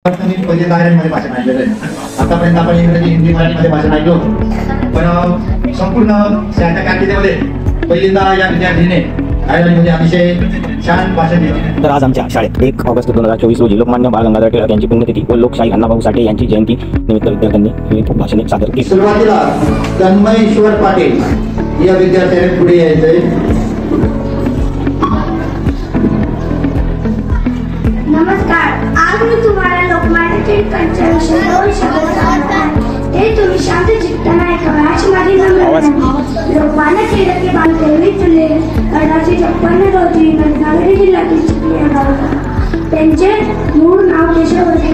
पहिले दायऱ्यांमध्ये भाषण ऐकलेलं आहे. आतापर्यंत आपण इंग्रजी, हिंदी, मराठीमध्ये भाषण ऐकलो, पण संपूर्ण त्याच्या कारकिर्दीमध्ये पहिल्यांदा या विद्यार्थीने आयर्लंडमध्ये अतिशय छान भाषण दिलं. तर आज आमच्या शाळेत 1 ऑगस्ट 2024 रोजी लोकमान्य बाळ गंगाधर टिळक यांची पुण्यतिथी व लोकशाही अण्णाभाऊ साठे यांची जयंती निमित्त विद्यार्थ्यांनी विविध भाषणे सादर केली. सुरुवातीला तन्मय ईश्वर पाटील या विद्यार्थ्याने पुढे यायचंय. नमस्कार. आज मी तुम्हाला लोकमान्य टिळकांच्या विषयी 2 शब्द सांगणार आहे. ते तुम्ही शांत चित्ताने ऐकावे अशी माझी नम्र विनंती. लोकमान्य टिळक हे 23 जुलै 1856 रोजी रत्नागिरी जिल्ह्यातील चिखली या गावात झाले. त्यांचे मूळ नाव केशव होते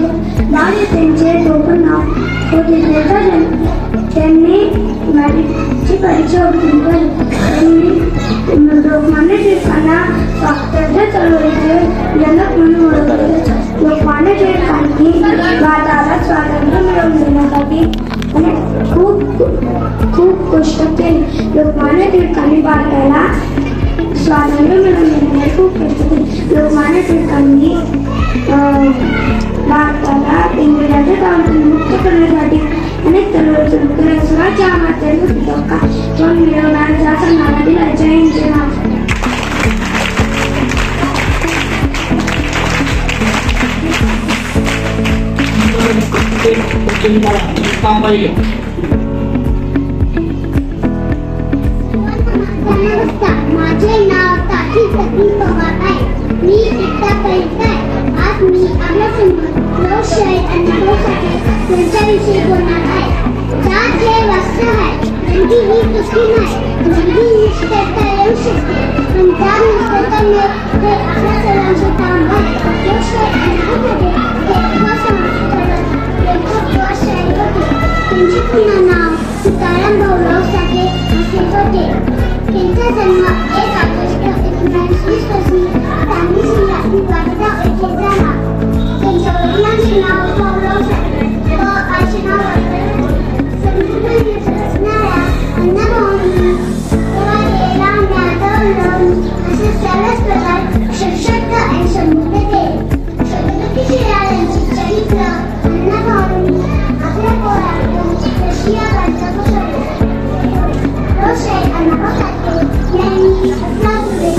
आणि त्यांचे टोपण नाव होते. त्यांनी मॅट्रिकची परीक्षा उत्तीर्ण केली. त्यांनी लोकमान्य टिळकांना स्वातंत्र्य चळवळीचे जनक म्हणून ओळखले. लोकमान्य टिळकांनी भारताला स्वातंत्र्य मिळवून देण्यासाठी खूप कष्ट केले. लोकमान्य टिळकांनी भारताला स्वातंत्र्य मिळवून देण्यासाठी खूप कष्ट केले. लोकमान्य टिळकांनी भारताला इंग्रजांच्या ताब्यातून मुक्त करण्यासाठी अनेक चळवळी सुरू केल्या. स्वराज्य हा माध्यमिक धोका पण मिळवण्याचा सन्मान दिला. जय हिंद, जय महाराष्ट्र. नमस्कार, माझे नाव ताठी सतीश पवार आहे. मी इयत्ता पहिलीत आहे. आज मी आपल्यासमोर लोकशाही अण्णाभाऊ साठे यांच्याविषयी बोलणार आहे. जात हे वास्तव आहे, त्यांची ही कृती नाही. जंगी निष्ठता येऊ शकते, पण जात निष्ठता हे आपल्या सर्वांचे काम आहे. लोकशाही अण्णाभाऊ साठे हे समाजकारण लेखक व शाहीर होते. त्यांचे पूर्ण नाव सीताराम भाऊराव साठे असे होते. त्यांचा जन्म 1 ऑगस्ट 1920 रोजी सांगली जिल्ह्यातील वाडगाव येथे झाला. त्यांच्या वडिलांचे नाव भाऊराव साठे व आईचे नाव समृद्ध असणाऱ्या अण्णाभाऊंनी असे सर्वच प्रकार सशक्त आणि समृद्ध केले. छत्रपती शिवाजींचे चरित्र अण्णाभाऊंनी आपल्या पोरातून रशिया राज्य बसवले. लोकशाही अण्णाभाऊ साठे यांनी आपल्यापुढे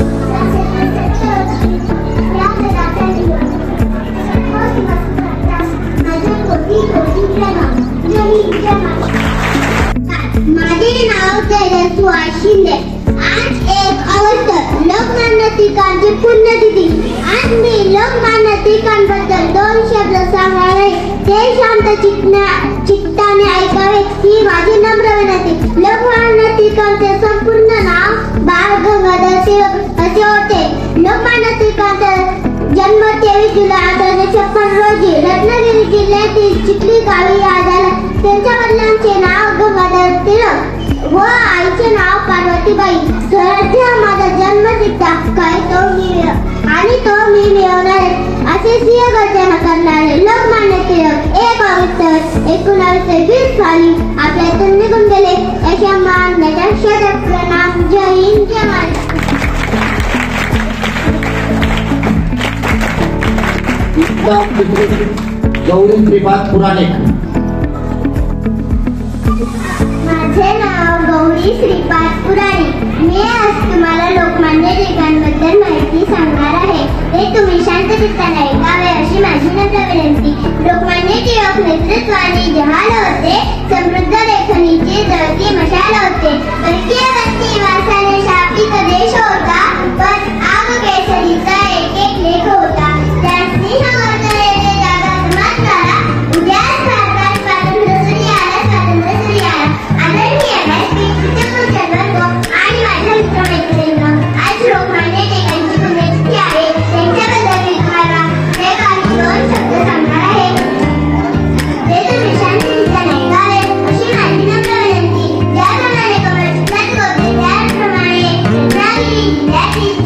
माझे नाव तेजस्वी शिंदे. आज 1 ऑगस्ट लोकमान्य टिळकांची पुण्यतिथी. आज मी लोकमान्य टिळकांबद्दल 2 शब्द सांगणार आहे. ते शांत चित्ताने ऐकावे ही माझी नम्र विनंती. लोकमान्य टिळकांचे संपूर्ण नाव बाळ गंगाधर टिळक असे होते. लोकमान्य टिळकांचा जन्म 23 जुलै 1856 रोजी रत्नागिरी जिल्ह्यातील चिखली गावी झाला. त्यांच्या वडिलांचे नाव गंगाधर टिळक व आईचे नाव पार्वतीबाई. स्वराज्य हा माझा जन्मसिद्ध हक्क आहे, तो मी मिळवणार आहे असे सिंह गर्जना करणारे लोकमान्य टिळक 1 ऑगस्ट 1920 साली आपल्यातून निघून गेले. याच्या मानण्याच्या शतक प्रणाम. जय हिंद, जय महाराष्ट्र. गौरी श्रीपाद पुराणिक. माझे नाव गौरी श्रीपाद पुराणिक. मी आज तुम्हाला लोकमान्य टिळकांबद्दल माहिती सांगणार आहे. ते तुम्ही शांत चित्ताने ऐकावे अशी माझी नम्र विनंती. लोकमान्य टिळक नेतृत्वाने जहाल होते. समृद्ध लेखणीची जळती मशाल होते. परकीय व्यक्ती वासाने शापित देश होता, पण आग केसरीचा एक लेख होता. त्या सिंहगर्ज येथे जागा समाजकारा. उद्यास भारतात स्वातंत्र्य सूर्य आला, स्वातंत्र्य सूर्य आला. आदरणीय आणि माझ्या मित्रमैत्रिणींनो, आज लोकमान्य टिळकांची पुण्यतिथी आहे. त्यांच्याबद्दल मी तुम्हाला हे काही 2 शब्द सांगणार आहे. ते तुम्ही शांत चित्ताने ऐकावे अशी माझी नम्र विनंती. ज्याप्रमाणे कमळ चित्रात होते त्याप्रमाणे रत्नागिरी जिल्ह्यातील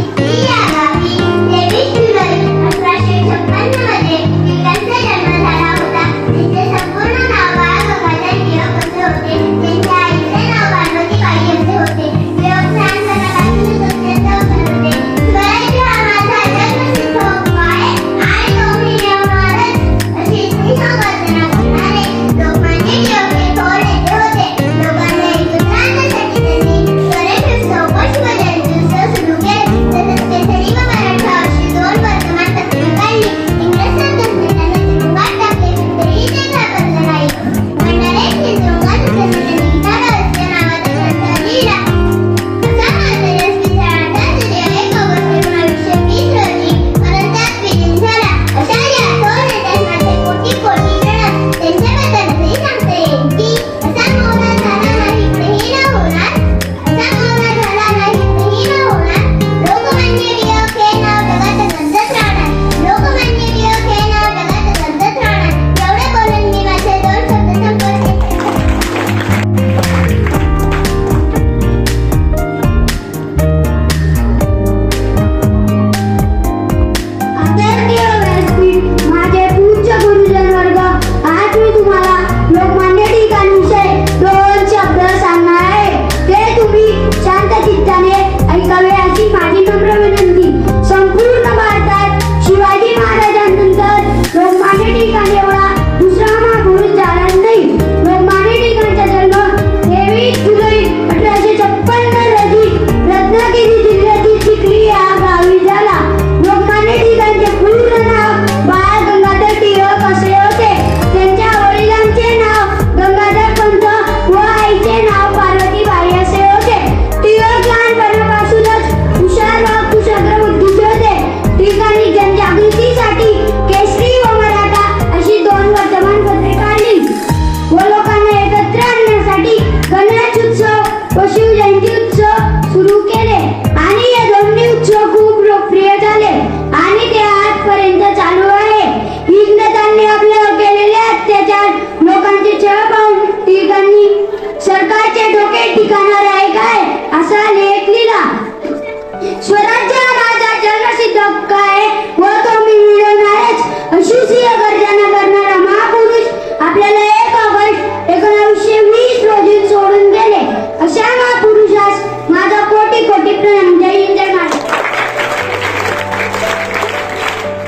आपल्याला 1 ऑगस्ट 1920 रोजी सोडून गेले. अशा महापुरुषास माझा कोटी कोटी प्रणाम. जय हिंद जय महाराष्ट्र.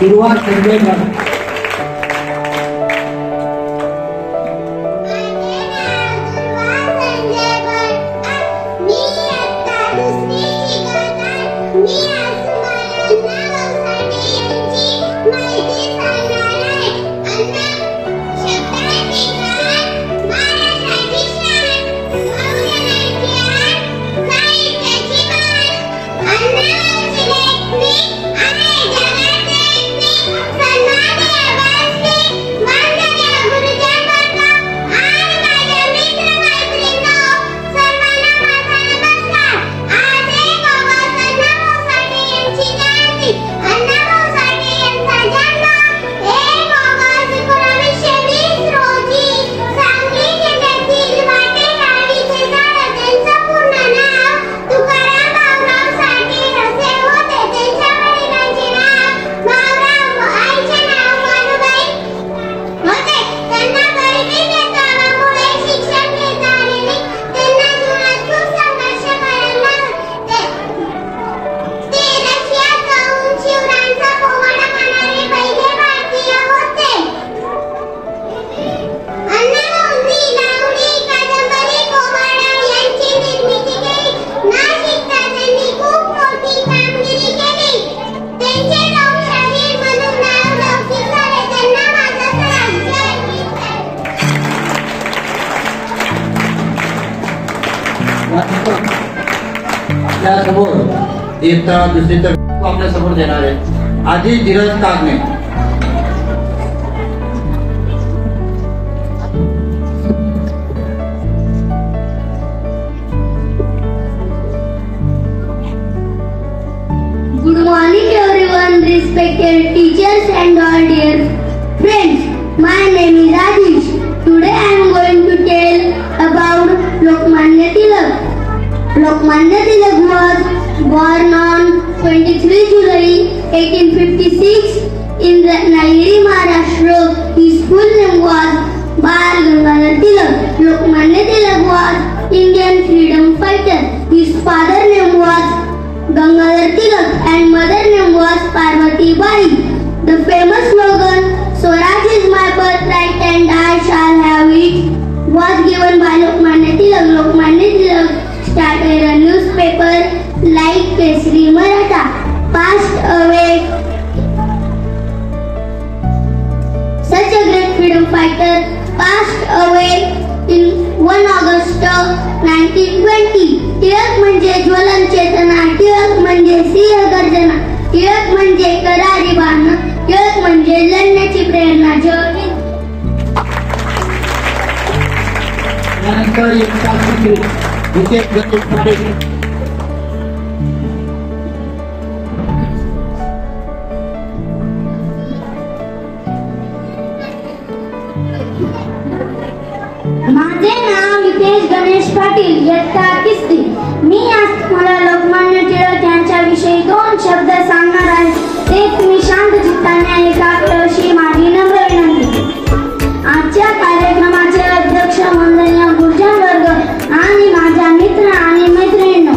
सुरुवात संजय गांधी. आपल्या समोर इयत्ता दुसरी तर आपल्या समोर देणार आहे आधी Dheeraj Kagne. Good morning everyone, respected teachers and all dear friends. My name is Adish. Today I am going to tell about Lokmanya Tilak. Lokmanya Tilak was born on 23 July 1856 in Ratnagiri, Maharashtra. His full name was Bal Gangadhar Tilak. Lokmanya Tilak was Indian freedom fighter. His father name was Gangadhar Tilak and mother name was Parvati Bai. The famous slogan "Swaraj is my birthright and I shall have it" was given by Lokmanya Tilak. Lokmanya Tilak started a newspaper like Kesari Maratha. Passed away. Such a great freedom fighter passed away in 1 August 1920. Tilak म्हणजे ज्वलन चेतना, टिळक म्हणजे सिंह गर्जना, टिळक म्हणजे करारी बाण, टिळक म्हणजे लढण्याची प्रेरणा. माझे नाव हितेश गणेश पाटील, इयत्ता 3री. मी आज तुम्हाला लोकमान्य टिळक यांच्याविषयी 2 शब्द सांगणार आहे. ते तुम्ही शांत चित्ताने ऐकावे अशी माझी नम्र विनंती. आजच्या कार्यक्रमाचे अध्यक्ष मंडळीय गुरुजन वर्ग आणि माझ्या मित्र आणि मैत्रिणींनो,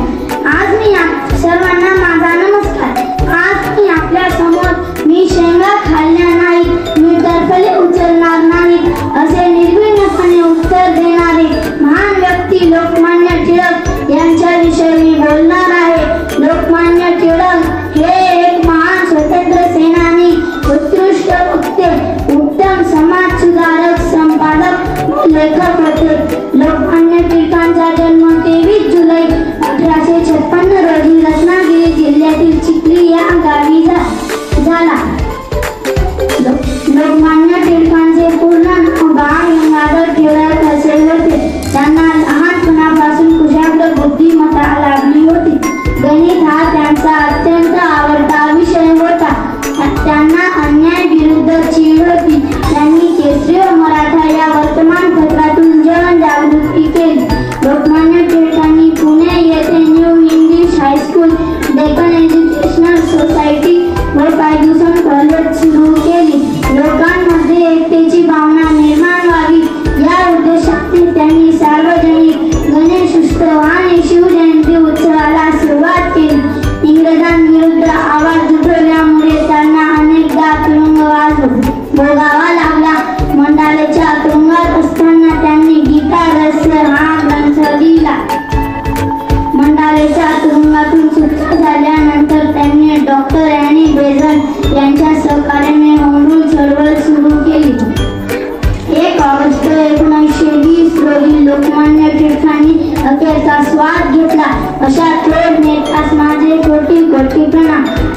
आज मी सर्वांना माझा नमस्कार. आज मी आपल्या समोर मी शेंगा खाल्ल्या नाहीत, मी टरफले उचलणार नाहीत असे निर्भीडपणे उत्तर देणारे महान व्यक्ती लोकमान्य टिळक यांच्याविषयी मी बोलणार आहे. लोकमान्य टिळक हे एक महान स्वतंत्र सेनानी, उत्कृष्ट वक्ते, उत्तम समाज सुधारक, संपादक, लेखक होते. लोकमान्य टिळकांचा जन्म 23 जुलै 1856 रोजी रत्नागिरी जिल्ह्यातील चिखली या गावी झाला. लोकमान्य टिळकांचे पूर्ण नाव बाळ गंगाधर टिळक असे होते. त्यांना लहानपणापासून कुशाग्र बुद्धिमत्ता लाभली होती. गणित हा त्यांचा अत्यंत आवडता विषय होता. त्यांना अन्याय विरुद्ध चीड होती. त्यांनी केसरी व मराठा या वर्तमानपत्रातून जनजागृती केली. लोकमान्य टिळकांनी पुणे येथे new English high school, Deccan educational society व फर्ग्युसन कॉलेज सुरू केली. लोकांमध्ये एकतेची भावना निर्माण व्हावी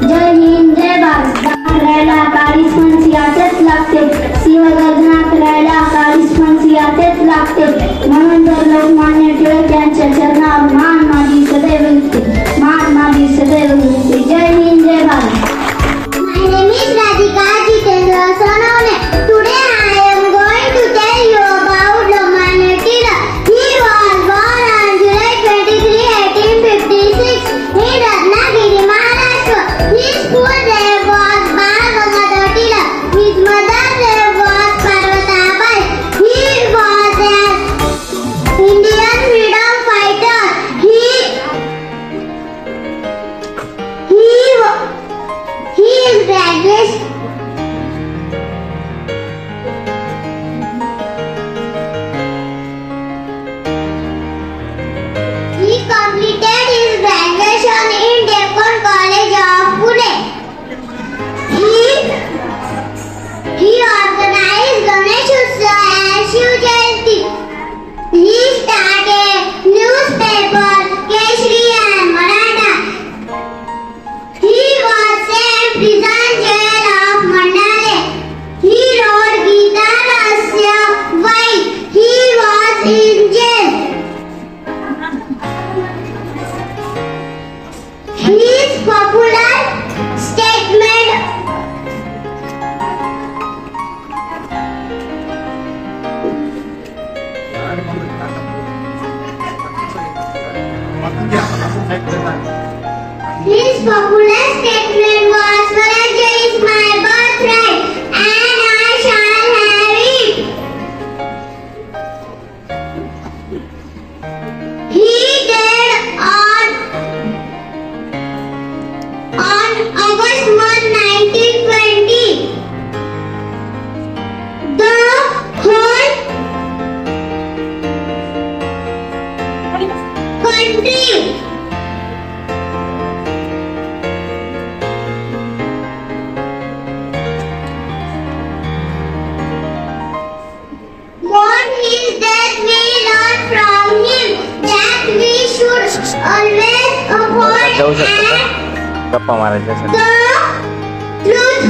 जय हिंद जय भारत. करायला काळीच फणसी याचेच लागते. शिवगर्जना करायला काळीच फणसी याचेच लागते. म्हणून तर लोकमान्य टिळक यांच्या चरणावर मान माझी सदैव दिसते. मान माझी सदैव दिसते. जय हिंद जय Bharat. My name is Radhika Jitendra Sonawale. Today I am going to tell you about Lokmanya Tilak. He was born on July 23, 1856 in Ratnagiri, Maharashtra. His school name was Bal Gangadhar Tilak. His mother's name was Parvatabai. He was an Indian freedom fighter. He is graduate. He completed his graduation in Deccan College of Pune. He organized Ganesh Utsav and Shiv Jayanti. He started newspapers Keshri and Maratha. He was sent prison jail of Mandale. He wrote Gita Rahasya while he was in jail. His popular statement was Swarajya is my birthright and I shall have it. He died on August 1, 1920. The whole country mourned his death. We learn from him that we should always uphold and गप्पा मारायच्या the truth,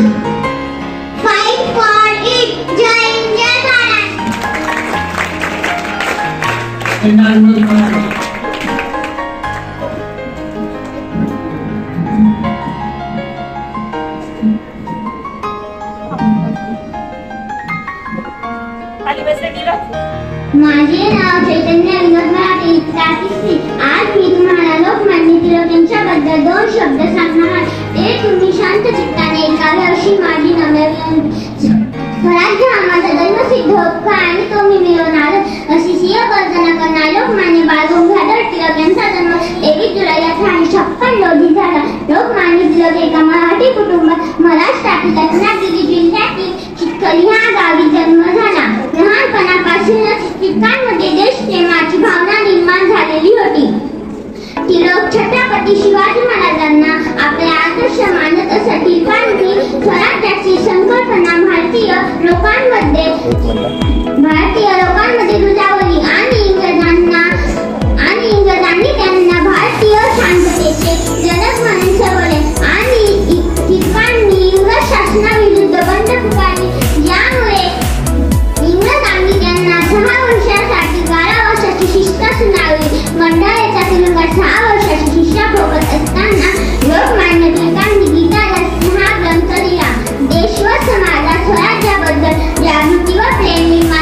fight for it. Jai Hind, Jai Bharat. माझे नाव चैतन्य विनोद मराठे. प्रातिस्थिती. आज मी तुम्हाला लोकमान्य टिळक यांच्याबद्दल 2 शब्द सांगणार आहे. ते तुम्ही शांत चित्ताने ऐकावे अशी माझी नम्र विनंती. स्वराज्य हा माझा जन्मसिद्ध हक्क आणि तो मी मिळवणार अशी सिंह गर्जना करणारे लोकमान्य बाळ गंगाधर टिळक यांचा जन्म 23 जुलै 1856 रोजी झाला. लोकमान्य टिळक एका मराठी कुटुंबात महाराष्ट्रातील रत्नागिरी जिल्ह्यातील चिखली ह्या गावी जन्म झाला. लहानपणापासूनच टिळकांमध्ये देशप्रेमाची भावना निर्माण झालेली होती. टिळक छत्रपती शिवाजी महाराजांना आपले आदर्श मानत असत. टिळकांनी स्वराज्याची संकल्पना भारतीय लोकांमध्ये रुजवली आणि इंग्रजांनी त्यांना भारतीय शांततेचे जनक म्हणून ठरवले आणि टिळकांनी इंग्रज शासनाविरुद्ध बंड पुकारली. यामुळे इंग्रजांनी त्यांना 6 वर्षांसाठी कारावासाची शिक्षा सुनावली. मंडाळेच्या तुरुंगात 6 वर्षाची शिक्षा भोगत असताना लोकमान्य टिळकांनी गीता रस हा ग्रंथ लिहिला. देश व समाजात स्वराज्याबद्दल जागृती व प्रेम निर्माण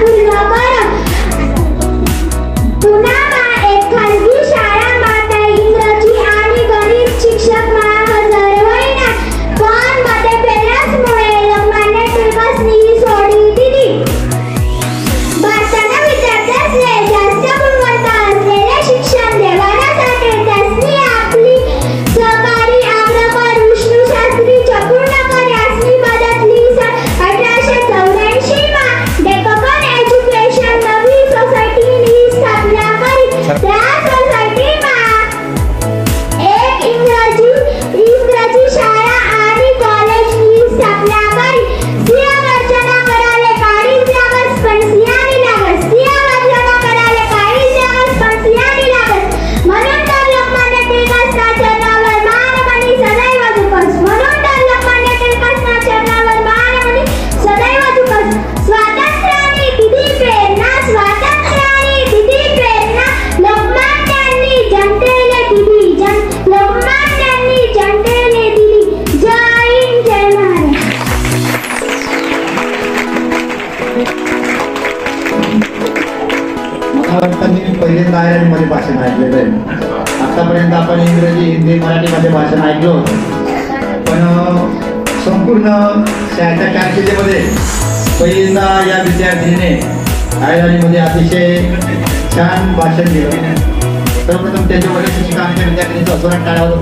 पूर्ण करा. पुन्हा एक खाजगी शाळा माता इंग्रजी आणि गणित शिक्षक हजर होईना, पण मध्ये पेल्यासमुळे लोकमान्य टिळकांनी सोडी दिली. भारताने विद्यार्थ्यांना जास्त गुणवत्ता असलेले शिक्षण देण्यासाठी त्यांनी आपली सहकारी आग्रह विष्णू शास्त्री चपूर्णकर यांनी मदतली. 1884 मा डेक्कन एज्युकेशन नवी सोसायटीनी स्थापना करी. त्या सोसायटीमा एक इंग्रजी शाळा आणि कॉलेजनी स्थापना करी. सिंह गर्जना कराले काळीच लागस पण सिंहानी लागस. सिंह गर्जना कराले काळीच लागस पण सिंहानी लागस. म्हणून तर लोकमान्य टिळकांच्या चरणावर मानमनी सदैव झुकस. म्हणून तर लोकमान्य टिळकांच्या चरणावर मानमनी सदैव झुकस. स्वातंत्र्याने दिली प्रेरणा, स्वातंत्र्याने दिली प्रेरणा, लोकमान्यांनी जनतेला दिली. लोकमान्यांनी जनतेला दिली. जय हिंद, जय महाराष्ट्र. मला वाटतं मी पहिल्यांदा आयर्लंडमध्ये भाषण ऐकलेलं आहे. आतापर्यंत आपण इंग्रजी, हिंदी, मराठीमध्ये भाषण ऐकलो होतं, पण संपूर्ण शाळेच्या कारकिर्दीमध्ये पहिल्यांदा या विद्यार्थिनीने आयर्लंडमध्ये अतिशय छान भाषण दिलं. सर्वप्रथम त्याच्या वडील शिक्षक आणि त्या विद्यार्थिनीचा जोरात टाळ्या वाजवून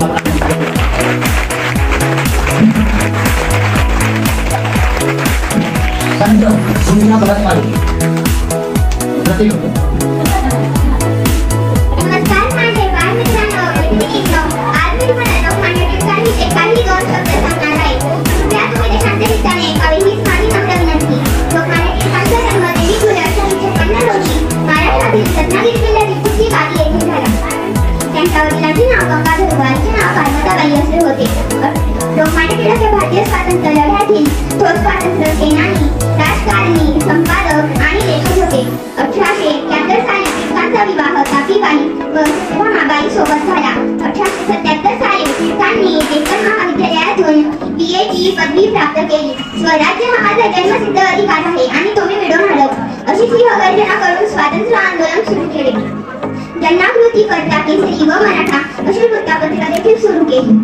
नमस्कार माझे बालमित्रांनो, मैत्रिणींनो, आज मी तुम्हाला लोकमान्य टिळकांविषयी काही 2 शब्द सांगणार आहे. कृपया तुम्ही ते शांतचित्ताने ऐकावे हीच माझी नम्र विनंती. लोकमान्य टिळकांचा जन्म 23 जुलै 1856 रोजी महाराष्ट्रातील रत्नागिरी जिल्ह्यातील कुस्ती गावी येथे झाला. त्यांच्या वडिलांचे नाव गंगाधर व आईचे नाव पार्वताबाई असे होते. लोकमान्य टिळक हे भारतीय स्वातंत्र्य लढ्यातील थोर स्वातंत्र्य सेनानी, राजकारणी, संपादक आणि लेखक होते. 1871 साली टिळकांचा विवाह तापीबाई व रमाबाई सोबत झाला. 1877 साली टिळकांनी डेक्कन महाविद्यालयातून BA ची पदवी प्राप्त केली. स्वराज्य हा माझा जन्मसिद्ध अधिकार आहे आणि तो मी मिळवून आणत, अशी सिंहगर्जना करून स्वातंत्र्य आंदोलन सुरू केले. जनजागृती करता केसरी व मराठा अशी वृत्तपत्रिका देखील सुरू केली.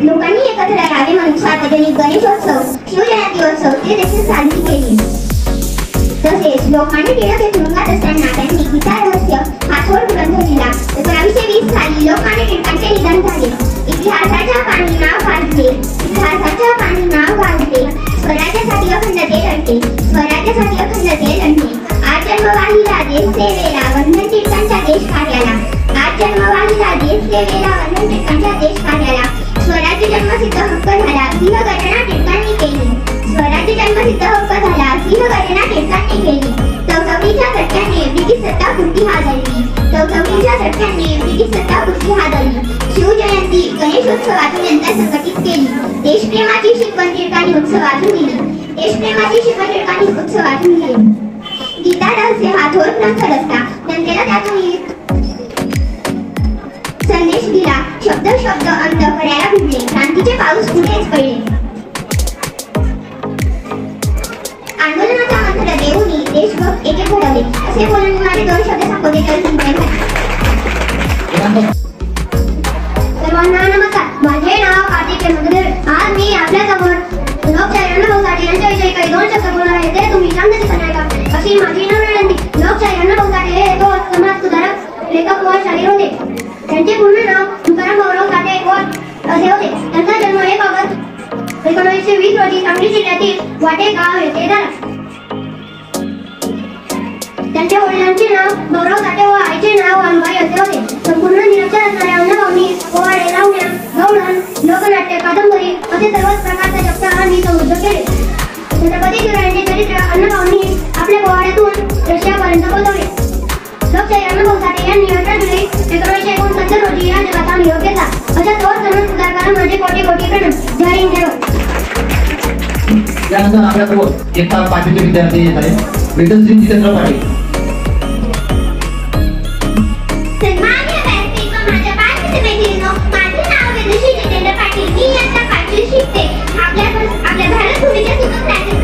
लोकांनी एकत्र यावे म्हणून सार्वजनिक गणेशोत्सव, शिवजयंतीोत्सव ते देखील साजरी केली. तसेच लोकमान्य टिळक हे तुरुंगात असताना त्यांनी गीता रहस्य हा थोर ग्रंथ लिहिला. 1920 साली लोकमान्य टिळकांचे निधन झाले. इतिहासाच्या पाणी नाव गाजले, इतिहासाच्या पाणी नाव गाजले. स्वराज्यासाठी अखंडते लढते, स्वराज्यासाठी अखंडते लढणे. आज जन्मवाहिला देश सेवेला वंदन टिळकांच्या देश कार्याला. आज जन्मवाहिला देश सेवेला वंदन टिळकांच्या देश कार्याला. स्वराज्य जन्मसिद्ध हक्क झाला, सिंहगर्जना टिळकांनी केली. स्वराज्य जन्मसिद्ध हक्क झाला, सिंहगर्जना टिळकांनी केली. चौथवलीच्या झटक्याने ब्रिटिश सत्ता पुरती हादरली. चौथवलीच्या झटक्याने ब्रिटिश सत्ता पुरती हादरली. शिवजयंती गणेशोत्सवातून यंदा संघटित केली. देशप्रेमाची शिकवण टिळकांनी उत्सवातून दिली. देशप्रेमाची शिकवण टिळकांनी उत्सवातून दिली. गीता रहस्य हा थोर ग्रंथ रचला. जनतेला त्यातून संदेश दिला. शब्द शब्द अंतःकड्याला भिडले. क्रांतीचे पाऊस पुढेच पडले. आंदोलनाचा मंत्र देऊनी देशभक्त एके घडवले. असे बोलून माझे 2 शब्द संबोधित करून सर्वांना नमस्कार. माझे नाव कार्तिक मधुर. आज मी आपल्यासमोर लोकशाही अण्णाभाऊ यांच्याविषयी काही 2 शब्द बोलणार आहे. ते तुम्ही शांतचित्ताने ऐका अशी माझी नम्र विनंती. लोकशाही अण्णाभाऊ साठे हे समाज सुधारक, लेखक व शाहीर होते. त्यांचे पूर्ण नाव तुकाराम गौरव साठे असे होते. त्यांचा जन्म 1 ऑगस्ट 1920 रोजी सांगली जिल्ह्यातील वाटे गाव येथे झाला. त्यांच्या वडिलांचे नाव गौरव साठे व आईचे नाव अनुबाई असे होते. संपूर्ण निरक्षर असणाऱ्या अण्णाभाऊंनी पोवाडे, लावण्या, गवळण, लोकनाट्य, कादंबरी असे सर्वच प्रकारच्या जगतांनी समृद्ध केले. छत्रपती शिवरायांचे चरित्र अण्णाभाऊंनी आपल्या पोवाड्यातून रशियापर्यंत पोहोचवले. लोकशाही अण्णाभाऊ साठे यांनी 18 जुलै 1969 रोजी या जगाचा निरोप घेतला. अशा थोर समाज सुधारकांना माझे कोटी कोटी प्रणाम. जय हिंद, जय भारत. त्यानंतर आपल्यासोबत इयत्ता 5वीचे विद्यार्थी येत आहेत. विठ्ठल सिंह जितेंद्र पाटील. सन्माननीय व्यासपीठ व माझ्या बालमित्रमैत्रिणींनो, माझे नाव वेदश्री जितेंद्र पाटील. मी इयत्ता 5वीत शिकते. आपल्या भारत भूमीच्या सुगम राज्यात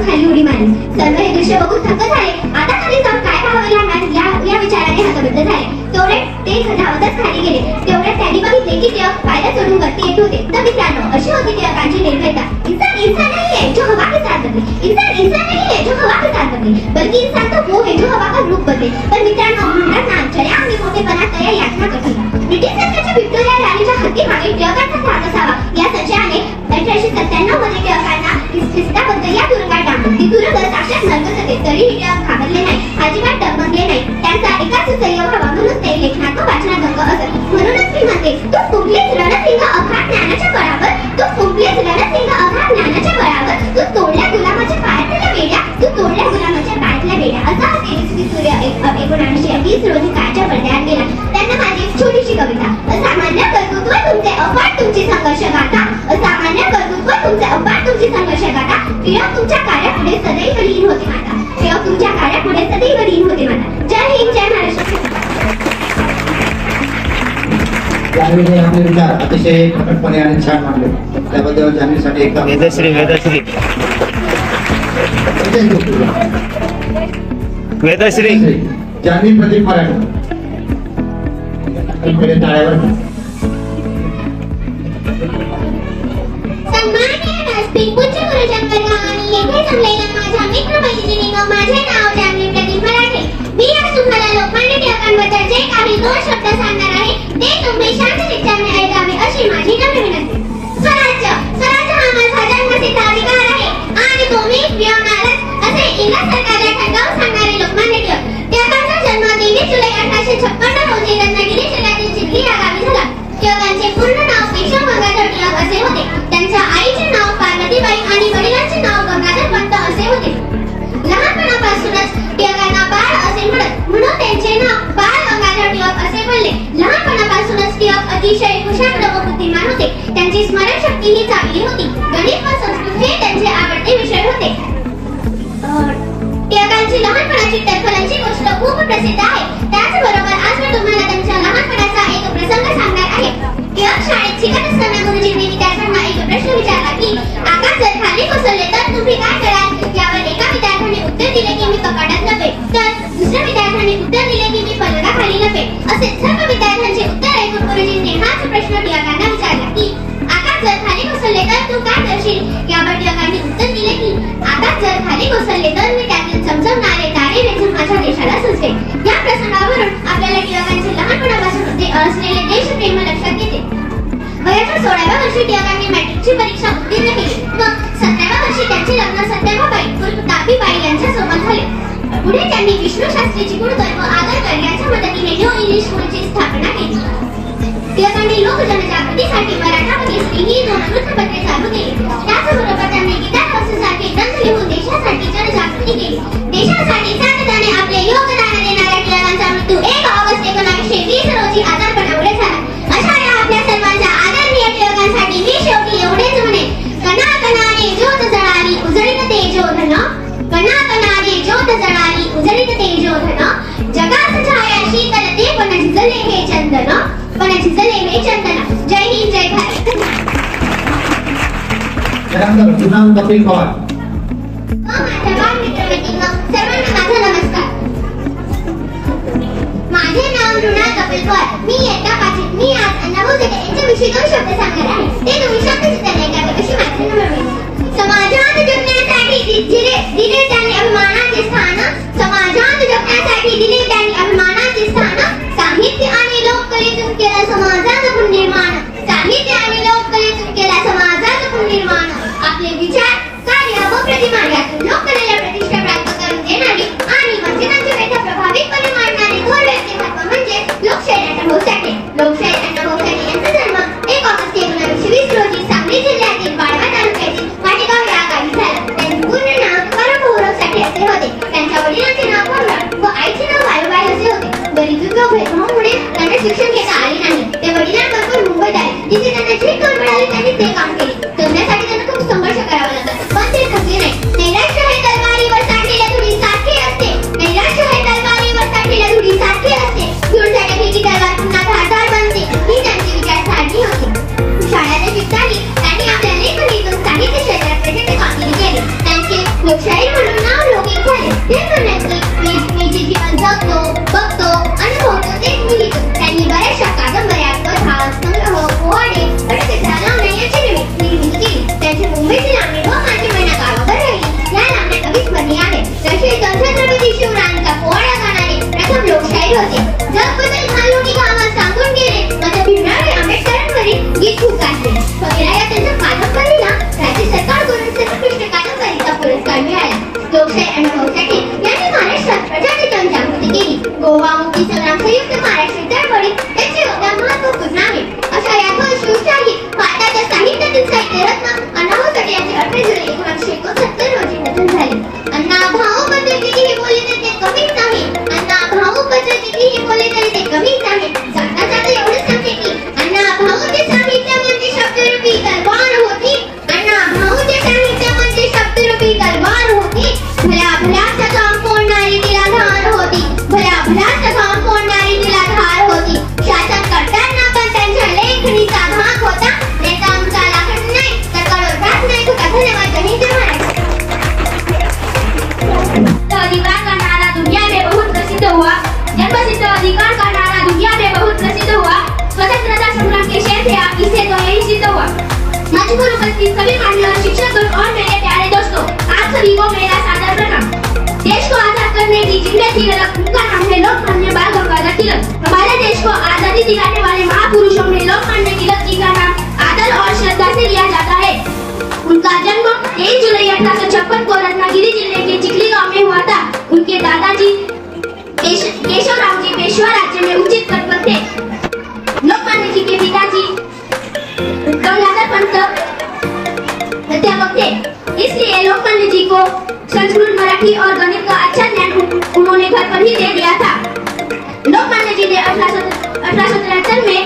खाली उडी मारली. सर्व हे दृश्य बघून थक्क झाले. आता खाली जाऊन काय पाहावं लागणार या विचाराने हतबद्ध झाले. तेवढे ते धावतच खाली गेले. तेवढ्यात त्यांनी बघितले की टिळक पायऱ्या चढून वरती येत होते. तर मित्रांनो, अशी होती टिळकांची निर्भयता. इंसान इंसान नहीं है जो हवा के साथ बदले. इंसान इंसान नहीं है जो हवा के साथ बदले, बल्कि इंसान तो वो है जो हवा का रूप बदले. पण मित्रांनो, म्हणतात ना, जया आणि मोठेपणा तया यातना कठीण. ब्रिटिश सरकारच्या व्हिक्टोरिया रॅलीच्या हद्दीमागे टिळकांचा हात असावा या संशयाने 1897 मध्ये टिळकांना ख्रिस्ताबद्दल या तुरुंगात डांबले. ती तुरुंग साक्षात नरकच होते. तरीही टिळक घाबरले नाही, अजिबात डगमगले नाही. त्यांचा एकाच संयम व्हावा म्हणून ते लेखनात व वाचनात दंग असत. म्हणूनच मी म्हणते, तू फुंकलीस रणसिंग अफाट ज्ञानाच्या बळावर, तू फुंकलीस रणसिंग अफाट ज्ञानाच्या बळावर, तू तोडल्या गुलामाच्या पायातल्या वेड्या, तू तोडल्या गुलामाच्या पायातल्या वेड्या. असा 23 सूर्य 1920 रोजी काळच्या पडद्यावर गेला. त्यांना माझी एक छोटीशी कविता. असामान्य कर्तृत्व तुमचे अफाट तुमची संघर्ष गाथा, असामान्य कर्तृत्व तुमचे अफाट तुमची संघर्ष गाथा. टिळक तुमच्या कार्यापुढे सदैव लीन होते माता. टिळक तुमच्या कार्यापुढे सदैव लीन होते माता. जय हिंद, जय महाराष्ट्र. जान्हवीने आपले विचार अतिशय प्रकटपणे आणि छान मांडले. त्याबद्दल जान्हवीसाठी एकदा वेदश्री जान्हवी प्रदीप मराठे टाळ्यावर. सन्माननीय व्यासपीठ, पूज्य गुरुजन आणि येथे जमलेल्या माझ्या मित्र मैत्रिणींनो, माझे नाव जान्हवी प्रदीप मराठे. मी आज तुम्हाला लोकमान्य टिळकांबद्दल जे काही 2 शब्द सांगणार आहे ते तुम्ही शांत चित्ताने ऐकावे अशी माझी नम्र विनंती. स्वराज्य हा माझा जन्मसिद्ध अधिकार आहे आणि तो मी मिळवणारच असे इंग्रज सरकारला ठणकावून सांगणारे लोकमान्य टिळक. टिळकांचा जन्म 23 जुलै 1856 रोजी रत्नागिरी जिल्ह्यातील चिखली या गावी झाला. टिळकांचे पूर्ण नाव केशव गंगाधर टिळक असे होते. त्यांच्या आईचे नाव पार्वतीबाई आणि वडिलांचे नाव गंगाधर पंत असे होते. लहानपणापासूनच टिळकांना बाळ असे म्हणून त्यांचे नाव बाळ गंगाधर टिळक असे पडले. लहानपणापासूनच टिळक अतिशय हुशार व बुद्धिमान होते. त्यांची स्मरणशक्ती ही चांगली होती. गणित व संस्कृत हे त्यांचे आवडते विषय होते. टिळकांची लहानपणाची टरफलांची गोष्ट खूप प्रसिद्ध आहे. त्याचबरोबर आज मी तुम्हाला त्यांच्या लहानपणाचा एक प्रसंग सांगणार आहे. टिळक शाळेत शिकत असताना गुरुजींनी विद्यार्थ्यांना एक प्रश्न विचारला की आकाश जर खाली कोसळले तर तुम्ही काय कराल? यावर एका विद्यार्थ्याने उत्तर दिले की मी कपाटात लपेन, तर दुसऱ्या विद्यार्थ्याने उत्तर दिले की मी पलंगाखाली लपेन. असे सर्व विद्यार्थ्यांचे उत्तर ऐकून गुरुजींनी हाच प्रश्न टिळकांना विचारला की आकाश जर खाली कोसळले तर तू काय करशील? यावर टिळकांनी उत्तर दिले की आकाश जर खाली कोसळले तर मी त्यातील चमचमणारे तारे वेचून माझ्या देशाला सुचवेन. या प्रसंगावरून आपल्याला टिळकांचे लहानपणापासून असलेले देशप्रेम लक्षात येते. वयाच्या 16व्या वर्षी टिळकांनी मॅट्रिकची परीक्षा उत्तीर्ण केली व 17व्या वर्षी त्यांचे लग्न सत्याभाबाई उर्फ तापीबाई यांच्यासोबत झाले. पुढे त्यांनी विष्णू शास्त्री चिपळूणकर व आगरकर यांच्या मदतीने न्यू इंग्लिश स्कूलची स्थापना केली. टिळकांनी लोक जनजागृतीसाठी मराठामध्ये स्त्री ही 2 वृत्तपत्रे चालू केली. त्याचबरोबर त्यांनी गीता सारखे ग्रंथ लिहून देशासाठी जनजागृती केली. देशासाठी सातत्याने आपले योगदान देणाऱ्या टिळकांचा मृत्यू 1 ऑगस्ट 1920 रोजी आजारपणामुळे झाला. अशा या आपल्या सर्वांच्या आदरणीय टिळकांसाठी मी शेवटी एवढेच म्हणे, कणा कणाने ज्योत जळाली उजळीत तेजोधन, कणा कणाने ज्योत जळाली उजळीत तेजोधन, जगात छाया शीतल ते पण झिजले हे चंदन, पण झिजले हे चंदन. जय हिंद, जय भारत. त्यानंतर पुन्हा कपिल पवार. माझ्या बाळ मित्रमैत्रिणींनो, सर्वांना माझा नमस्कार. माझे नाव मृणाल कपिल पवार. मी इयत्ता 5वीत. मी आज अण्णाभाऊ साठे यांच्याविषयी 2 शब्द सांगणार आहे. ते तुम्ही शांत चित्ताने ऐकावे अशी माझी नम्र विनंती. समाजात जगण्यासाठी दिले त्यांनी अभिमानाचे स्थान, समाजात जगण्यासाठी दिले त्यांनी अभिमानाचे स्थान, साहित्य आणि लोककलेतून केला समाजात पुनर्निर्माण, साहित्य आणि लोककलेतून केला समाजात पुनर्निर्माण. आपले विचार, कार्य व प्रतिमा यातून लोककलेला प्रतिष्ठा प्राप्त करून देणारी आणि वंचितांची व्यथा प्रभावीपणे मांडणारे थोर व्यक्तिमत्व म्हणजे लोकशाहीर अण्णाभाऊ साठे. लोकशाहीर अण्णाभाऊ साठे यांचा जन्म 1 ऑगस्ट 1920 रोजी सांगली जिल्ह्यातील वाळवा तालुक्यातील वाटेगाव या गावी झाला. त्यांचे पूर्ण नाव परमगौरव साठे असे होते. त्यांच्या वडिलांचे नाव कोमल व आईचे नाव वाळूबाई असे होते. गरिबी व भेदभावामुळे त्यांना शिक्षण घेता आले नाही. ते वडिलांबरोबर मुंबईत आले. जिथे त्यांना जे काम मिळाले त्यांनी ते काम केले. जगण्यासाठी त्यांना खूप संघर्ष करावा लागला, पण ते थकले नाही. अधिकार मिळाला. लोकशाही अनुभवासाठी यांनी महाराष्ट्रात प्रजाची जनजागृती केली. गोवा मुक्ती संग्राम, संयुक्त महाराष्ट्र चळवळीत त्यांचे योगदान महत्त्वपूर्ण आहे. अशा यादव शिवशाही भारताच्या साहित्यातील साहित्यरत्न अण्णाभाऊ साठे यांचे 18 जुलै 1969 रोजी निधन झाले. अण्णा भाऊ बद्दल कितीही बोलले तरी ते कमीच आहे. अण्णा भाऊ बद्दल कितीही बोलले तरी ते कमीच आहे. जाता जाता एवढंच सांगते की अण्णा भाऊचे साहित्य म्हणजे शब्दरूपी तलवार होती. अण्णा भाऊचे साहित्य म्हणजे शब्दरूपी तलवार होती. भल्या भल्याचं काम फोडणारी तिला धार होती. भल्या भल्याचं काम फोडणारी तिला धार होती. शासन करताना पण त्यांच्या लेखणीचा धाक होता. नेता आमचा लागत नाही तर करोडात नाही तुका. धन्यवाद. जय हिंद महाराज. अधिकार करनारा दुनिया में बहुत प्रसिद्ध हुआ. जन्मसिद्ध अधिकार करनारा दुनिया में बहुत प्रसिद्ध हुआ. स्वतंत्रता संग्राम के शेर थे आप, इससे तो यही सिद्ध हुआ. मंच पर उपस्थित सभी मान्यवर शिक्षक और मेरे प्यारे दोस्तों, आप सभी को मेरा सादर प्रणाम. देश को आजाद करने की जिंदगी थी ललक, उनका नाम है लोकमान्य बाल गंगाधर तिलक. हमारे देश को आजादी दिलाने वाले महापुरुषों में लोकमान्य तिलक जी का नाम आदर और श्रद्धा से लिया जाता है. उनका जन्म 1 जुलाई 1856 को रत्नागिरी जिले के चिखली गांव में हुआ था. उनके दादाजी केशवराव जी पेशवा राज्य में उचित पद पर थे. लोकमान्य जी के पिताजी गंगाधर पंत अध्यापक थे. इसलिए लोकमान्य जी को संस्कृत, मराठी और गणित का अच्छा ज्ञान उन्होंने घर पर ही दे दिया था. लोकमान्य जी ने 1873 में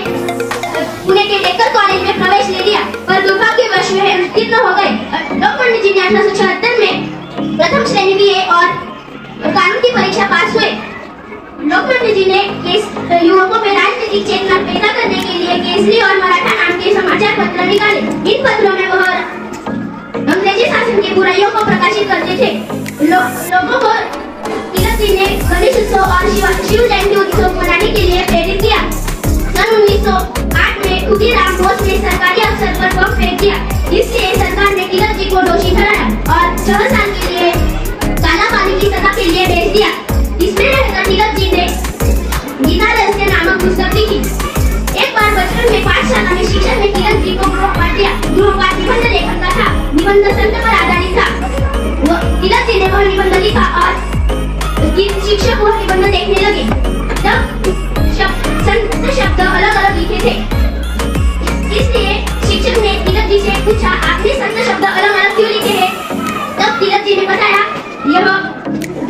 पुणे के डेक्कन कॉलेज में प्रवेश ले लिया, पर दुर्भाग्यवश वे उत्तीर्ण हो गए. लोकमान्य जी ने 1876 में प्रथम श्रेणी बीए और कानून की परीक्षा पास हुए. लोकमान्य जी ने युवकों में राजनीतिक चेतना पैदा करने के लिए केसरी और मराठा नाम के समाचार पत्र निकाले. इन पत्रों में वह अंग्रेजी शासन की बुराइयों को प्रकाशित करते थे. लोगों को तिलक जी ने गणेश उत्सव और शिव जयंती उत्सव मनाने के लिए प्रेरित किया. सन 1908 में खुदीराम बोस ने सरकारी अफसर पर बम फेंक दिया. इसलिए सरकार ने तिलक जी को दोषी ठहराया और 6 साल के लिए कालापानी की सजा के लिए भेज दिया. इसमें रहकर तिलक जी ने गीता रहस्य नामक पुस्तक लिखी. एक बार बचपन में पाठशाला में शिक्षक ने तिलक जी को गृहपाठ दिया. गृहपाठ निबंध लेखन का था. निबंध संत पर आधारित था. तिलक जी ने वह निबंध लिखा और शिक्षक वह निबंध देखने लगे. तब संत शब्द अलग अलग लिखे थे. इसलिए शिक्षक ने तिलक जी से पूछा, आपने संत शब्द अलग अलग क्यों लिखे हैं? तब तिलक जी ने बताया, यह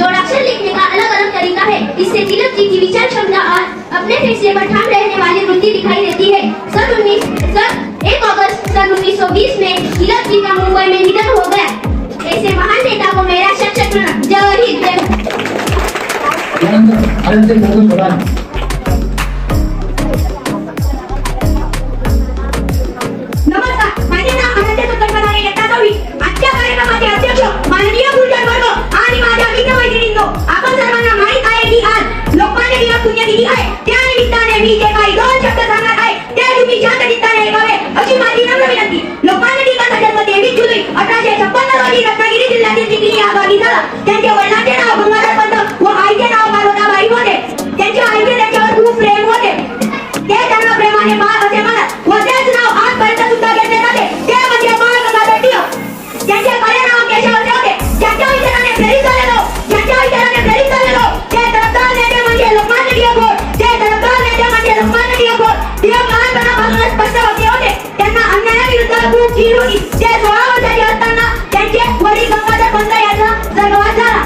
जोड़ाक्षर लिखने का अलग अलग तरीका है. इससे तिलक जी की विचार क्षमता और अपने फैसले पर ठाम रहने वाली वृत्ति दिखाई देती है. 1 अगस्त सन 1920 में तिलक जी का मुंबई में निधन हो गया. ऐसे महान नेता को मेरा शत प्रणाम. जय हिंद. नमस्कार, माझे नाव अनंत सुकंठराणे यत्ताचवी. आजच्या कार्यक्रमाचे अध्यक्ष माननीय गुरुजन वर्ग आणि माझ्या मित्र मैत्रिणींनो, आपण सर्वांना माहित आहे की आज लोकमान्य टिळक पुण्यतिथी आहे. त्या निमित्ताने मी जे काही 2 शब्द सांगणार आहे ते तुम्ही शांत चित्ताने ऐकावे अशी माझी नम्र विनंती. लोकमान्य टिळकांचा जन्म 23 जुलै 1856 रोजी रत्नागिरी जिल्ह्यातील चिखली या गावी झाला. त्यांच्या वडिलांचे नाव गंगाधर पंत व आईचे नाव पार्वताबाई होते. त्यांच्या आईचे त्यांच्यावर खूप प्रेम होते. ते त्यांना प्रेमाने बाळ असे म्हणत व त्याच नाव आजपर्यंत सुद्धा घेतले जाते. ते म्हणजे बाळ गंगाधर टिळक. त्यांचे खरे नाव केशव असे होते. ज्यांच्या विचाराने प्रेरित झालेलो ते तरफदार नेते म्हणजे लोकमान्य टिळक होते. ते तरफदार नेते म्हणजे लोकमान्य टिळक होते. टिळक लहानपणापासूनच स्पष्टवक्ते होते. त्यांना अन्यायाविरुद्ध खूप चीड होती. ते 16 वर्षाचे असताना त्यांचे वडील गंगाधर पंत यांचा स्वर्गवास झाला.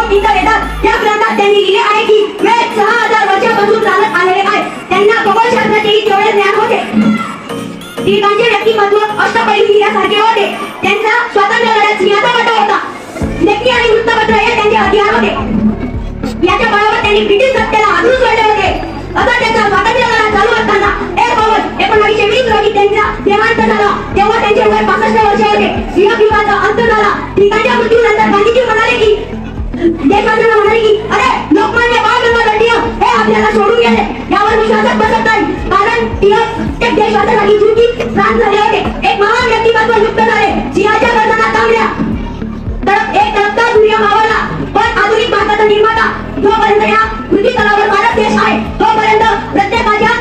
भगवद्गीता वेदात या ग्रंथात त्यांनी लिहिले आहे की वेद 6000 वर्षापासून चालत आलेले आहे. त्यांना खगोलशास्त्राचेही तेवढे ज्ञान होते. टिळकांचे व्यक्तिमत्व अष्टपैलू हिऱ्यासारखे होते. त्यांचा स्वातंत्र्य लढ्यात सिंहाचा वाटा होता. लेखणी आणि वृत्तपत्र हे त्यांचे हतियार होते. याच्या बळावर त्यांनी ब्रिटिश सत्तेला हादरून सोडले होते. आता त्यांचा स्वातंत्र्य लढा चालू असताना 1 ऑगस्ट 1920 रोजी त्यांचा देहांत झाला. तेव्हा त्यांचे वय 65 वर्ष होते. सिंहगृहाचा अंत झाला. टिळकांच्या मृत्यूनंतर गांधीजी म्हणाले की देशवासियांना म्हणाले की अरे लोकमान्य बाळ गंगाधर टिळक हे आपल्याला सोडून गेले. यावर विश्वासच बसत नाही. कारण टिळक एक देशवासियांसाठी जिंकी प्राण झाले होते. एक महान व्यक्तिमत्व लुप्त झाले. सिंहाच्या गर्दना थांबल्या. तर एक तडकता सूर्य मावळला. पण आधुनिक भारताचा निर्माता जोपर्यंत या पृथ्वी तलावर भारत देश आहे तोपर्यंत प्रत्येकाच्या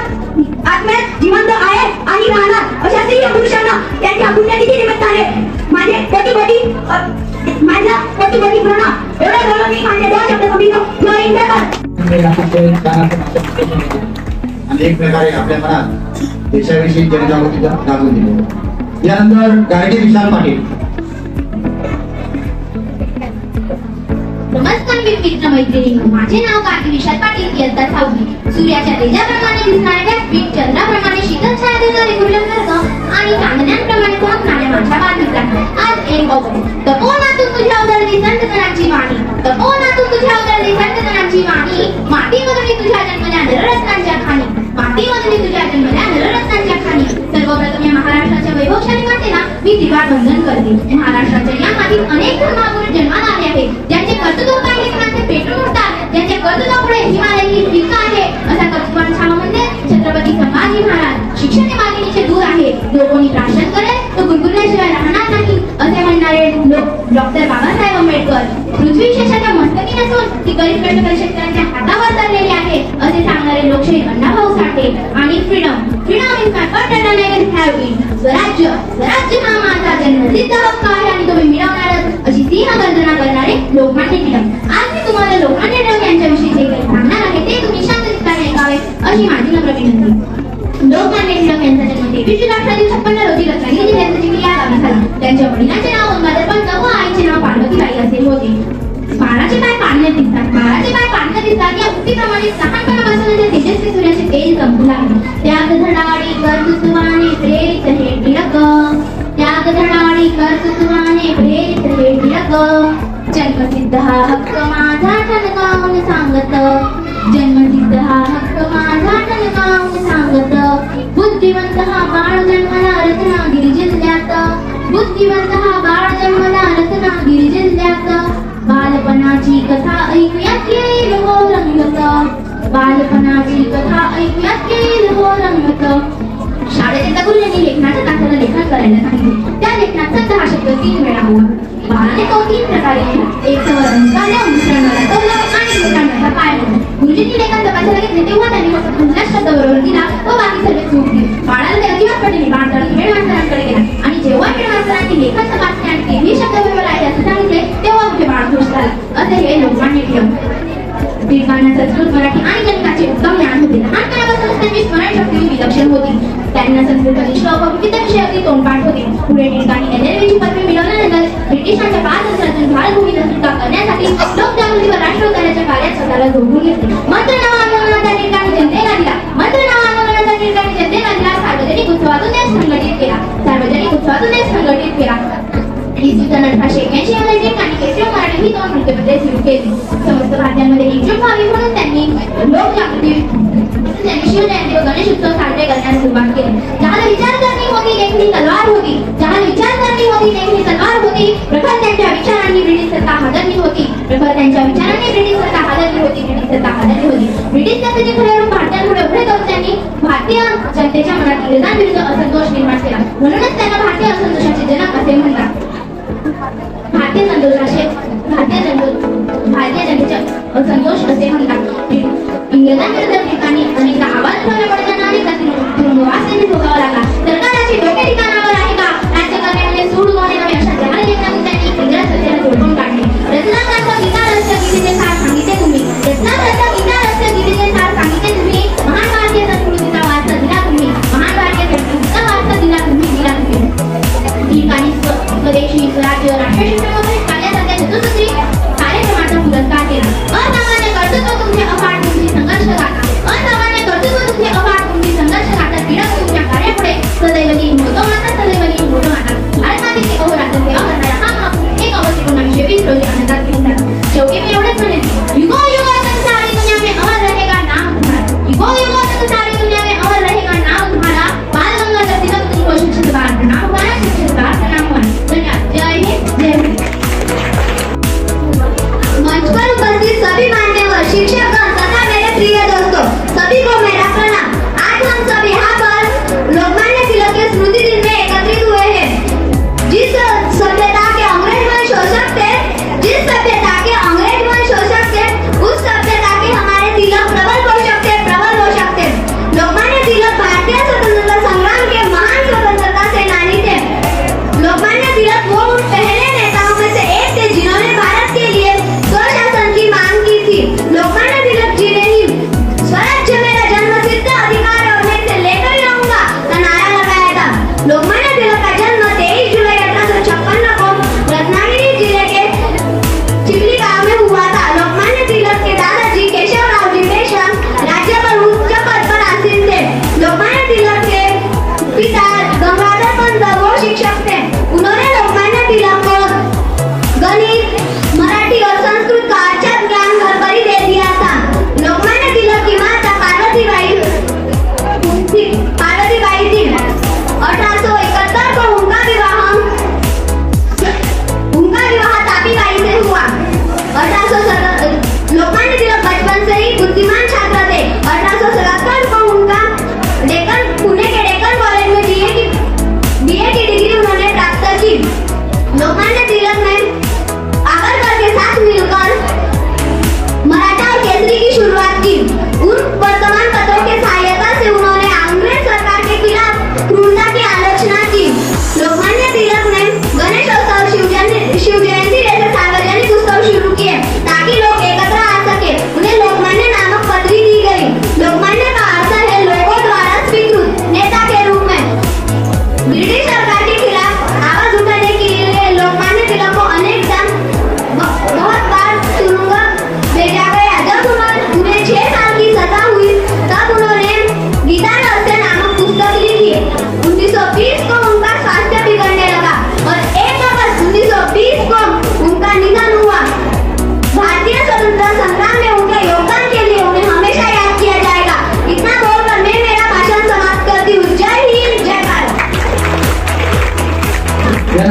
आत्म्यात जिवंत आहे आणि राहणार अशा स्त्रिय पुरुषांना त्यांच्या पुण्यतिथी निमित्ताने माझे कोटी प्रणाम. एवढे बोलून मी माझे 2 शब्द संपवितो. जय हिंद. आणि एक प्रकारे आपल्या मनात देशाविषयी जनजागृती दाखवून दिली. यानंतर गाडगे विशाल पाटील. नमस्कार मित्र मैत्रिणी, माझे नाव गाडगे विशाल पाटील. इयत्ता 6वी. सूर्याच्या तेजाप्रमाणे दिसणाऱ्या व्यासपीठ, चंद्राप्रमाणे शीतल छाया देणारे गुरुलंबर्ग आणि चांदण्यांप्रमाणे चमकणाऱ्या माझ्या बाजूला आज 1 ऑगस्ट. तपोवनातून तुझ्या उधळली संतजनांची वाणी, तपोवनातून तुझ्या उधळली संतजनांची वाणी. मातीमधून तुझ्या जन्मल्या नररत्नांच्या खाणी, मातीमधून तुझ्या जन्मल्या नररत्नांच्या खाणी. सर्वप्रथम या महाराष्ट्राच्या वैभवशाली मातेला मी दिवाळ वंदन करते. महाराष्ट्राच्या या मातीत अनेक धर्मागुरू जन्माला आले आहेत. ज्यांचे कर्तृत्व पाहिले ते पेटून उठतात. ज्यांच्या कर्तृत्वापुढे हिमालय ही फिरका आहे. असा कर्तृत्वान छावा म्हणजे छत्रपती संभाजी महाराज. शिक्षण हे मालिनीचे दूर आहे. जो कोणी प्राशन करेल तो गुरगुरल्याशिवाय राहणार नाही असे म्हणणारे लोक डॉक्टर बाबासाहेब आंबेडकर. पृथ्वी विशेषाच्या मस्तकी नसून ती गरीब कष्टकरी शेतकऱ्यांच्या हातावर धरलेली आहे असे सांगणारे लोकशाही अण्णाभाऊ साठे. आणि freedom is my first and never have been. स्वराज्य हा माझा जन्मसिद्ध हक्क आहे आणि तो मी मिळवणारच अशी सिंह गर्जना करणारे लोकमान्य टिळक. आज मी तुम्हाला लोकमान्य टिळक यांच्याविषयी जे काही सांगणार आहे ते तुम्ही शांतचित्ताने ऐकावे अशी माझी नम्र विनंती. लोकमान्य टिळक यांचा जन्म 23 जुलै 1856 रोजी रत्नागिरी जिल्ह्याच्या चिखली या गावी झाला. त्यांच्या वडिलांचे नाव गंगाधर पंत व आईचे नाव पार्वतीबाई असे होते. बाळाचे पाय पाळणे दिसतात या उक्तीप्रमाणे लहानपणापासून ते तेजस्वी सूर्याचे तेज चमकू लागले. त्याग धडाडी कर्तृत्वाने प्रेरित हे टिळक, त्याग धडाडी कर्तृत्वाने प्रेरित हे टिळक. जन्मसिद्ध हा हक्क माझा ठणकावून सांगत, जन्मसिद्ध हा हक्क माझा ठणकावून सांगत. बुद्धिवंत हा बाळ जन्मला रत्नागिरी जिल्ह्यात, बुद्धिवंत हा बाळ जन्मला रत्नागिरी जिल्ह्यात. बालपणाची कथा ऐकूयात येईल हो रंगत, बालपणाची कथा ऐकूयात येईल हो रंगत. शाळेच्या गुरुजींनी लेखनाच्या तासाला लेखन करायला सांगितले. त्या लेखनात संत हा शब्द 3 वेळा बोला. बाळाने तो 3 प्रकारे केला. एक संवरण झालं, मिश्रणाला तोडलं आणि मिश्रणाचा पाय होता. गुरुजींनी लेखन तपासायला घेतले तेव्हा त्यांनी फक्त 50 शब्द बरोबर दिला व बाकी सर्व चूक दिली. बाळाला ते अजिबात पटले. बाळ तळी वेळमास्तरांकडे गेला आणि जेव्हा वेळमास्तरांनी लेखन तपासले आणि तेही शब्द बरोबर आहे असं सांगितले तेव्हा ते बाळ खुश झाला. असे हे लोकमान्य टिळक. टिळकांना संस्कृत, मराठी आणि गणिताचे उत्तम ज्ञान होते. लहानपणापासूनच त्यांची स्मरणशक्ती विलक्षण होती. त्यांना संस्कृत श्लोक व विविध विषयातील तोंडपाठ होते. पुढे टिळकांनी LLB ची पदवी मिळवल्यानंतर ब्रिटिशांच्या पारतंत्र्यातून भारतभूमीला सुटका करण्यासाठी लोकजागृती व राष्ट्रोद्धाराच्या कार्यात स्वतःला जोडून घेतले. मंत्र नाव आंदोलनाचा टिळकांनी जनतेला दिला. मंत्र नाव आंदोलनाचा टिळकांनी जनतेला दिला. सार्वजनिक उत्सवातून देश संघटित केला. सार्वजनिक उत्सवातून देश संघटित केला. इसवी सन 1881 मध्ये टिळकांनी केसरी मराठी ही 2 वृत्तपत्रे सुरू केली. समस्त भारतीयांमध्ये एकजूट व्हावी म्हणून त्यांनी लोकजागृती, त्यांनी शिवजयंती व गणेश उत्सव साजरे करण्यास सुरुवात केली. ज्याला विचारसरणी होती लेखणी तलवार होती, ज्याला विचारसरणी होती लेखणी तलवार होती. प्रखर त्यांच्या विचारांनी ब्रिटिश सत्ता हादरली होती. प्रखर त्यांच्या विचारांनी ब्रिटिश सत्ता हादरली होती. ब्रिटिश सत्ता हादरली होती. ब्रिटिश सत्तेचे खरे रूप भारतीयांपुढे उघडे करून त्यांनी भारतीय जनतेच्या मनात इंग्रजांविरुद्ध असंतोष निर्माण केला. म्हणूनच त्यांना भारतीय असंतोषाचे जनक असे म्हणतात. भारतीय जनतेचे असंतोष असे म्हणतात. इंग्रजांविरुद्ध टिळकांनी अनेकदा आवाज उठवल्यामुळे त्यांना अनेकदा तुरुंगवास भोगावा लागला. सरकाराची डोके ठिकाणावर आहे का? राज्य करण्यामध्ये सूड होणे नव्हे अशा जहाल लेखनातून त्यांनी इंग्रज सत्तेला झोडून काढले. रत्नाकरांचा गीतारस्य गीतेचे सार सांगितले तुम्ही. रत्नाकरांचा गीतारस्य गीतेचे सार सांगितले तुम्ही. महान भारतीय संस्कृतीचा वारसा दिला तुम्ही. महान भारतीय संस्कृतीचा वारसा दिला तुम्ही. टिळकांनी स्वदेशी स्वराज्य राष्ट्रशिक्षण कार्यासारख्या चतुसूत्री कार्यक्रमाचा पुरस्कार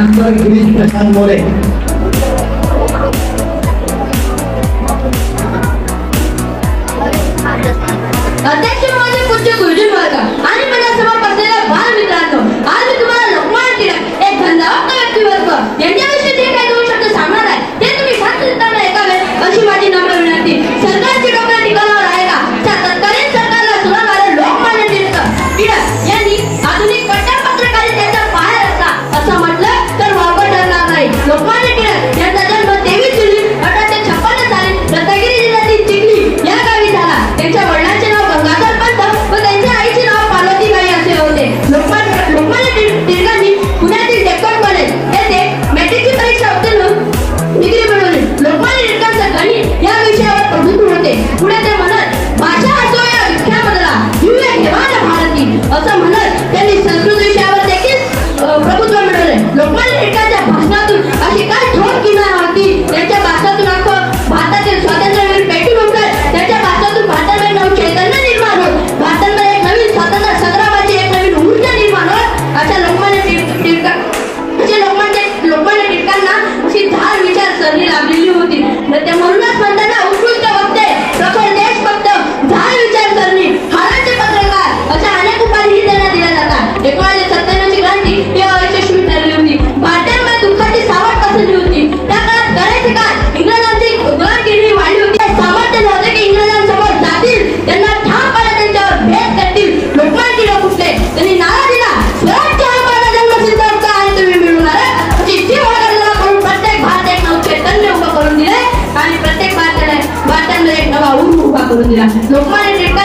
डॉक्टर गिरीश प्रशांत मोरे. अध्यक्ष महोदय, पूज्य गुरुजन वर्ग आणि माझ्यासमोर बसलेल्या बालमित्रांनो, आज मी तुम्हाला लोकमान्य टिळक एक धंदावक्त व्यक्तिवर्ग यांच्याविषयी जे काही 2 शब्द सांगणार आहे ते तुम्ही शांत चित्ताने ऐकावे अशी माझी नम्र विनंती. सरकारची डोक्यात ठिकाणावर आहे का त्या तत्कालीन सरकारला सुनावणारे लोकमान्य टिळक यांनी आधुनिक कट्टर पत्रकारितेचा पाया रचला असं म्हटलं तर वावगं ठरणार नाही. लोकमान्य टिळक यांचा जन्म 23 जुलै 1856 साली रत्नागिरी जिल्ह्यातील चिखली या गावी झाला. त्यांच्या वडिलांचे नाव गंगाधर पंत व त्यांच्या आईचे नाव पार्वतीबाई असे होते. लोकमान्य टिळकांनी पुण्यातील डेक्कन कॉलेज येथे मॅट्रिकची परीक्षा उत्तीर्ण डिग्री मिळवली. लोकमान्य टिळकांचं गणित या विषयावर प्रभुत्व होते. पुढे ते म्हणत भाषा असो या विख्यामधला दिव्य हेवान भारती असं म्हणत त्यांनी संस्कृत विषयावर देखील प्रभुत्व मिळवले. लोकमान्य टिळकांच्या भाषणातून अशी काय ठोक किनार होती. त्यांच्या भाषणातून अख्खं भारतातील स्वातंत्र्यवीर पेटून उठत. त्यांच्या भाषणातून भारतामध्ये नव चैतन्य निर्माण होत. भारतामध्ये एक नवीन स्वातंत्र्य संग्रामाची एक नवीन ऊर्जा निर्माण होत. अशा लोकमान्य टिळकांना अशी धार विचारसरणी लाभलेली होती. ते म्हणूनच म्हणताना उत्कृष्ट वक्ते, प्रखर देशभक्त, धार विचारसरणी, हाराचे पत्रकार अशा अनेक उपाधीही त्यांना दिल्या जातात. 1997 ची क्रांती ही अयशस्वी ठरली होती. भारतामध्ये दुःखाची सावट पसरली होती. त्या काळात करायचे काय इंग्रजांची गुलामगिरी वाढली होती. सामर्थ्य नव्हते की इंग्रजांसमोर जातील, त्यांना ठामपणे त्यांच्यावर भेद करतील. लोकमान्य टिळक उठले, त्यांनी नारा दिला, स्वराज्य हा माझा जन्मसिद्ध हक्क आहे, तुम्ही मिळवणार. प्रत्येक भारत एक नव चैतन्य उभं करून दिले आणि प्रत्येक भारतामध्ये एक नवा उर्म उभा करून दिला. लोकमान्य टिळक